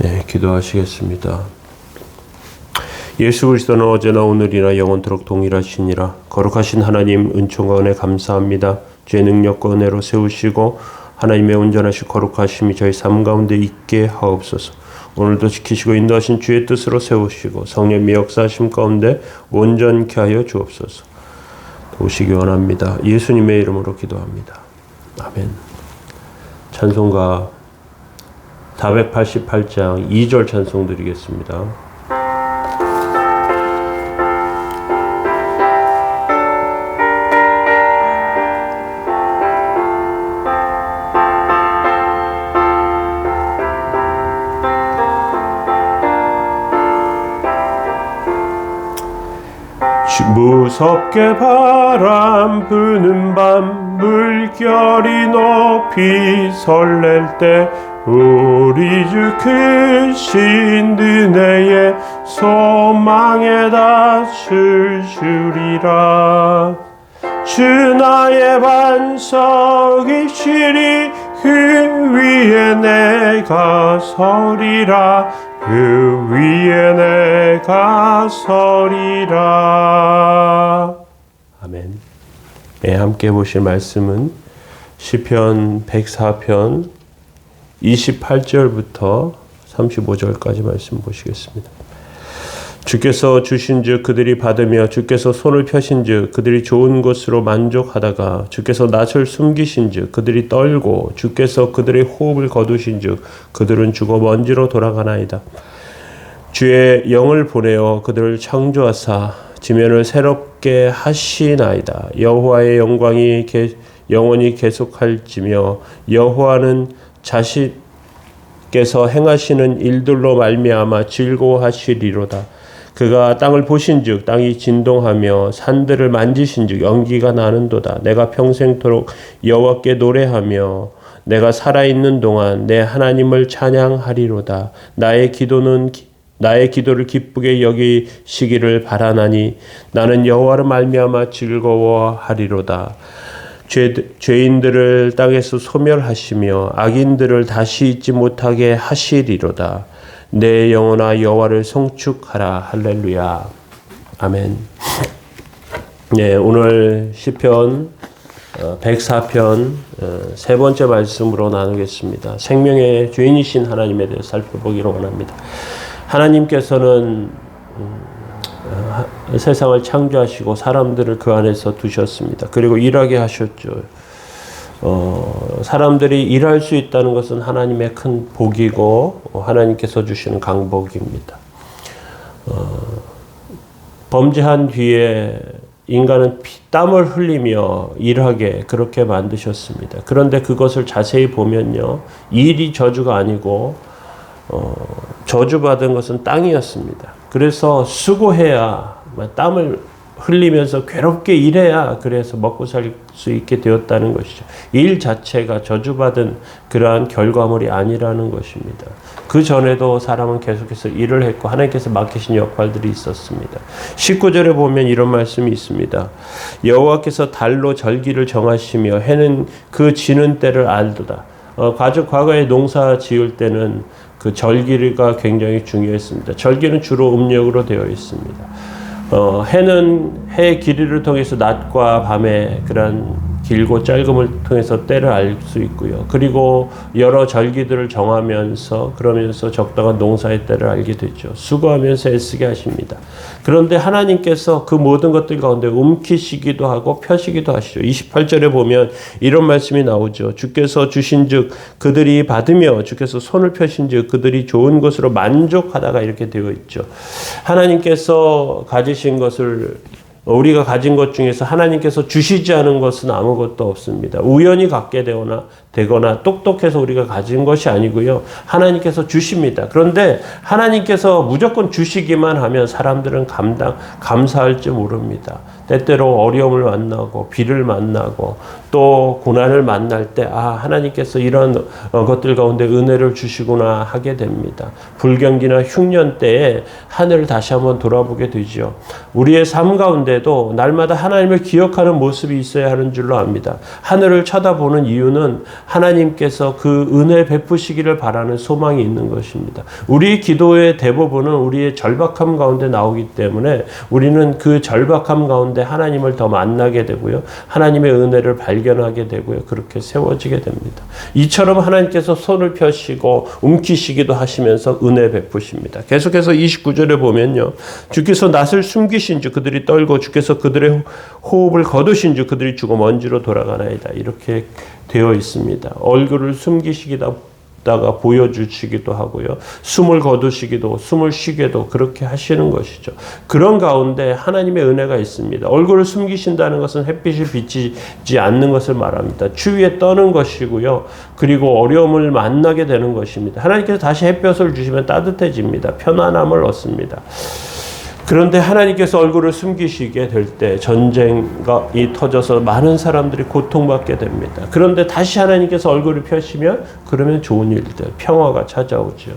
네, 기도하시겠습니다. 예수 그리스도는 어제나 오늘이나 영원토록 동일하시니라. 거룩하신 하나님, 은총과 은혜 감사합니다. 죄 능력과 은혜로 세우시고 하나님의 온전하신 거룩하심이 저희 삶 가운데 있게 하옵소서. 오늘도 지키시고 인도하신 주의 뜻으로 세우시고 성령의 역사하심 가운데 온전케 하여 주옵소서. 도우시기 원합니다. 예수님의 이름으로 기도합니다. 아멘. 찬송가 488장 2절 찬송 드리겠습니다. 무섭게 바람 부는 밤 물결이 높이 설렐 때 우리 주 크신 은혜에 소망에 닿을 주리라. 주 나의 반석이시니 그 위에 내가 서리라. 그 위에 내가 서리라. 아멘. 네, 함께 보실 말씀은 시편 104편 28절부터 35절까지 말씀 보시겠습니다. 주께서 주신즉 그들이 받으며 주께서 손을 펴신즉 그들이 좋은 것으로 만족하다가 주께서 낯을 숨기신즉 그들이 떨고 주께서 그들의 호흡을 거두신즉 그들은 죽어 먼지로 돌아가나이다. 주의 영을 보내어 그들을 창조하사 지면을 새롭게 하시나이다. 여호와의 영광이 영원히 계속할지며 여호와는 자신께서 행하시는 일들로 말미암아 즐거워하시리로다. 그가 땅을 보신즉 땅이 진동하며 산들을 만지신즉 연기가 나는도다. 내가 평생토록 여호와께 노래하며 내가 살아있는 동안 내 하나님을 찬양하리로다. 나의 기도를 기쁘게 여기시기를 바라나니 나는 여호와를 말미암아 즐거워하리로다. 죄인들을 땅에서 소멸하시며 악인들을 다시 잊지 못하게 하시리로다. 내 영혼아 여호와를 송축하라. 할렐루야. 아멘. 네, 오늘 시편 104편 세 번째 말씀으로 나누겠습니다. 생명의 주인이신 하나님에 대해 살펴보기로 원합니다. 하나님께서는 세상을 창조하시고 사람들을 그 안에서 두셨습니다. 그리고 일하게 하셨죠. 사람들이 일할 수 있다는 것은 하나님의 큰 복이고 하나님께서 주시는 강복입니다. 범죄한 뒤에 인간은 땀을 흘리며 일하게 그렇게 만드셨습니다. 그런데 그것을 자세히 보면요, 일이 저주가 아니고 저주받은 것은 땅이었습니다. 그래서 수고해야, 땀을 흘리면서 괴롭게 일해야 그래서 먹고 살 수 있게 되었다는 것이죠. 일 자체가 저주받은 그러한 결과물이 아니라는 것입니다. 그 전에도 사람은 계속해서 일을 했고 하나님께서 맡기신 역할들이 있었습니다. 19절에 보면 이런 말씀이 있습니다. 여호와께서 달로 절기를 정하시며 해는 그 지는 때를 알도다. 과거에 농사 지을 때는 그 절기가 굉장히 중요했습니다. 절기는 주로 음력으로 되어 있습니다. 해는 해의 길이를 통해서 낮과 밤의 그런 길고 짧음을 통해서 때를 알 수 있고요. 그리고 여러 절기들을 정하면서 그러면서 적당한 농사의 때를 알게 되죠. 수고하면서 애쓰게 하십니다. 그런데 하나님께서 그 모든 것들 가운데 움키시기도 하고 펴시기도 하시죠. 28절에 보면 이런 말씀이 나오죠. 주께서 주신즉 그들이 받으며 주께서 손을 펴신즉 그들이 좋은 것으로 만족하다가 이렇게 되어 있죠. 하나님께서 가지신 것을 우리가 가진 것 중에서 하나님께서 주시지 않은 것은 아무것도 없습니다. 우연히 갖게 되거나 똑똑해서 우리가 가진 것이 아니고요. 하나님께서 주십니다. 그런데 하나님께서 무조건 주시기만 하면 사람들은 감사할지 모릅니다. 때때로 어려움을 만나고 비를 만나고 또 고난을 만날 때 하나님께서 이런 것들 가운데 은혜를 주시구나 하게 됩니다. 불경기나 흉년 때에 하늘을 다시 한번 돌아보게 되죠. 우리의 삶 가운데도 날마다 하나님을 기억하는 모습이 있어야 하는 줄로 압니다. 하늘을 쳐다보는 이유는 하나님께서 그 은혜 베푸시기를 바라는 소망이 있는 것입니다. 우리 기도의 대부분은 우리의 절박함 가운데 나오기 때문에 우리는 그 절박함 가운데 하나님을 더 만나게 되고요. 하나님의 은혜를 발견하게 되고요. 그렇게 세워지게 됩니다. 이처럼 하나님께서 손을 펴시고 움키시기도 하시면서 은혜 베푸십니다. 계속해서 29절에 보면요. 주께서 낯을 숨기신 주 그들이 떨고 주께서 그들의 호흡을 거두신 주 그들이 죽어 먼지로 돌아가나이다. 이렇게 되어 있습니다. 얼굴을 숨기시기다 다가 보여주시기도 하고요. 숨을 거두시기도 숨을 쉬게도 그렇게 하시는 것이죠. 그런 가운데 하나님의 은혜가 있습니다. 얼굴을 숨기신다는 것은 햇빛이 비치지 않는 것을 말합니다. 추위에 떠는 것이고요. 그리고 어려움을 만나게 되는 것입니다. 하나님께서 다시 햇볕을 주시면 따뜻해집니다. 편안함을 얻습니다. 그런데 하나님께서 얼굴을 숨기시게 될 때 전쟁이 터져서 많은 사람들이 고통받게 됩니다. 그런데 다시 하나님께서 얼굴을 펴시면 그러면 좋은 일들, 평화가 찾아오죠.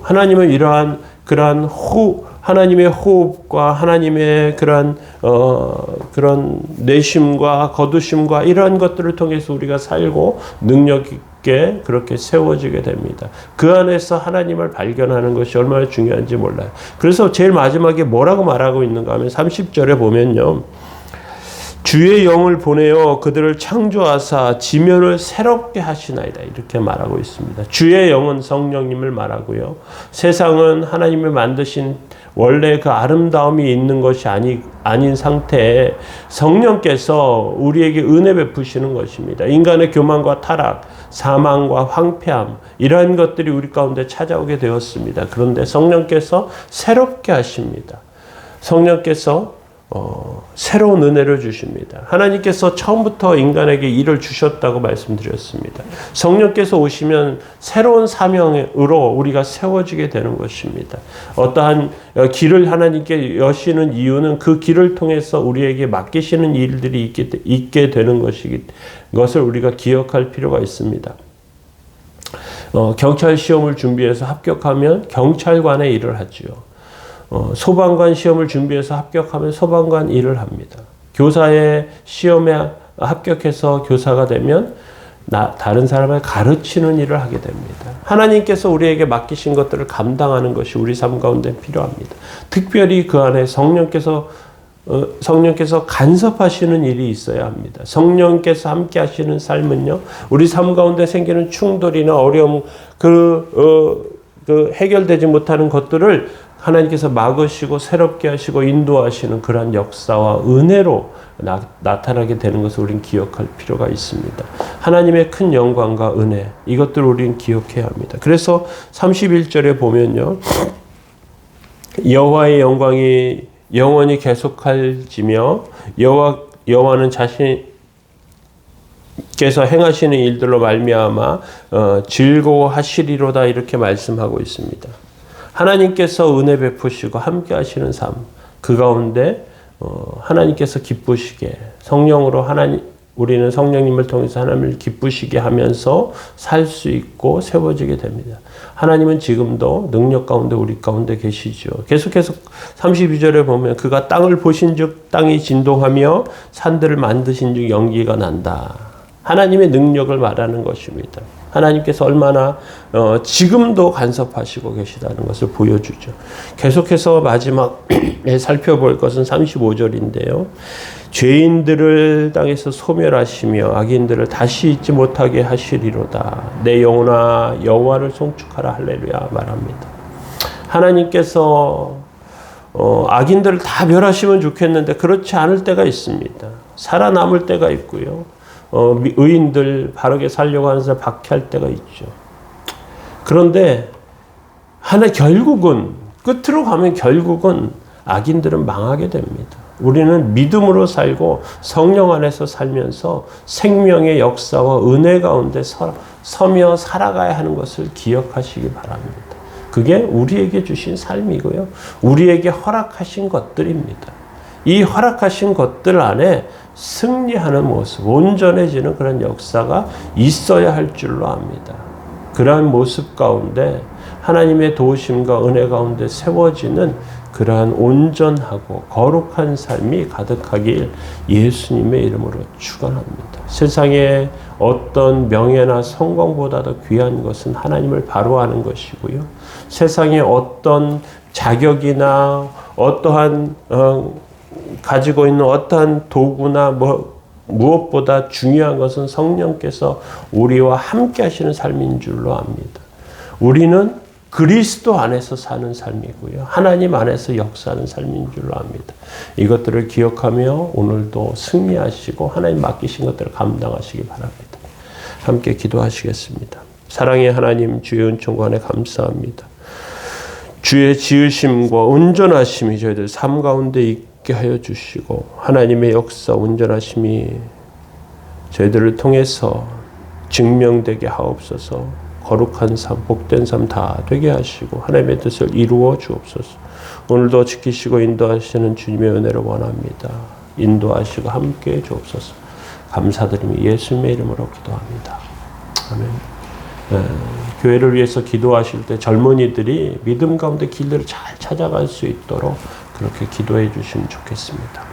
하나님은 이러한 그러한 하나님의 호흡과 하나님의 그런 내심과 거두심과 이러한 것들을 통해서 우리가 살고 능력 있게 그렇게 세워지게 됩니다. 그 안에서 하나님을 발견하는 것이 얼마나 중요한지 몰라요. 그래서 제일 마지막에 뭐라고 말하고 있는가 하면 30절에 보면요. 주의 영을 보내어 그들을 창조하사 지면을 새롭게 하시나이다. 이렇게 말하고 있습니다. 주의 영은 성령님을 말하고요. 세상은 하나님이 만드신 원래 그 아름다움이 있는 것이 아닌 상태에 성령께서 우리에게 은혜 베푸시는 것입니다. 인간의 교만과 타락, 사망과 황폐함 이러한 것들이 우리 가운데 찾아오게 되었습니다. 그런데 성령께서 새롭게 하십니다. 성령께서 새로운 은혜를 주십니다. 하나님께서 처음부터 인간에게 일을 주셨다고 말씀드렸습니다. 성령께서 오시면 새로운 사명으로 우리가 세워지게 되는 것입니다. 어떠한 길을 하나님께 여시는 이유는 그 길을 통해서 우리에게 맡기시는 일들이 있게 되는 것을 우리가 기억할 필요가 있습니다. 경찰 시험을 준비해서 합격하면 경찰관의 일을 하지요. 소방관 시험을 준비해서 합격하면 소방관 일을 합니다. 교사의 시험에 합격해서 교사가 되면 다른 사람을 가르치는 일을 하게 됩니다. 하나님께서 우리에게 맡기신 것들을 감당하는 것이 우리 삶 가운데 필요합니다. 특별히 그 안에 성령께서 간섭하시는 일이 있어야 합니다. 성령께서 함께 하시는 삶은요, 우리 삶 가운데 생기는 충돌이나 어려움, 해결되지 못하는 것들을 하나님께서 막으시고 새롭게 하시고 인도하시는 그러한 역사와 은혜로 나타나게 되는 것을 우리는 기억할 필요가 있습니다. 하나님의 큰 영광과 은혜, 이것들을 우리는 기억해야 합니다. 그래서 31절에 보면요. 여호와의 영광이 영원히 계속할지며 여호와는 자신께서 행하시는 일들로 말미암아 즐거워하시리로다 이렇게 말씀하고 있습니다. 하나님께서 은혜 베푸시고 함께 하시는 삶, 그 가운데 하나님께서 기쁘시게 성령으로 우리는 성령님을 통해서 하나님을 기쁘시게 하면서 살 수 있고 세워지게 됩니다. 하나님은 지금도 능력 가운데 우리 가운데 계시죠. 계속해서 32절에 보면 그가 땅을 보신즉 땅이 진동하며 산들을 만드신즉 연기가 난다. 하나님의 능력을 말하는 것입니다. 하나님께서 얼마나 지금도 간섭하시고 계시다는 것을 보여주죠. 계속해서 마지막에 살펴볼 것은 35절인데요. 죄인들을 땅에서 소멸하시며 악인들을 다시 잊지 못하게 하시리로다. 내 영혼아 여호와를 송축하라 할렐루야 말합니다. 하나님께서 악인들을 다 멸하시면 좋겠는데 그렇지 않을 때가 있습니다. 살아남을 때가 있고요. 의인들 바르게 살려고 하는 사람 박해할 때가 있죠. 그런데 결국은 끝으로 가면 결국은 악인들은 망하게 됩니다. 우리는 믿음으로 살고 성령 안에서 살면서 생명의 역사와 은혜 가운데 서며 살아가야 하는 것을 기억하시기 바랍니다. 그게 우리에게 주신 삶이고요. 우리에게 허락하신 것들입니다. 이 허락하신 것들 안에 승리하는 모습, 온전해지는 그런 역사가 있어야 할 줄로 압니다. 그러한 모습 가운데 하나님의 도우심과 은혜 가운데 세워지는 그러한 온전하고 거룩한 삶이 가득하길 예수님의 이름으로 축원합니다. 세상에 어떤 명예나 성공보다 더 귀한 것은 하나님을 바로 아는 것이고요. 세상에 어떤 자격이나 어떠한 가지고 있는 어떠한 도구나 무엇보다 중요한 것은 성령께서 우리와 함께 하시는 삶인 줄로 압니다. 우리는 그리스도 안에서 사는 삶이고요. 하나님 안에서 역사하는 삶인 줄로 압니다. 이것들을 기억하며 오늘도 승리하시고 하나님 맡기신 것들을 감당하시기 바랍니다. 함께 기도하시겠습니다. 사랑의 하나님, 주의 은총과 은혜 감사합니다. 주의 지으심과 온전하심이 저희들 삶 가운데 있게 하여 주시고 하나님의 역사 온전하심이 저희들을 통해서 증명되게 하옵소서. 거룩한 삶, 복된 삶 다 되게 하시고 하나님의 뜻을 이루어 주옵소서. 오늘도 지키시고 인도하시는 주님의 은혜를 원합니다. 인도하시고 함께해 주옵소서. 감사드리며 예수님의 이름으로 기도합니다. 아멘. 교회를 위해서 기도하실 때 젊은이들이 믿음 가운데 길들을 잘 찾아갈 수 있도록 그렇게 기도해 주시면 좋겠습니다.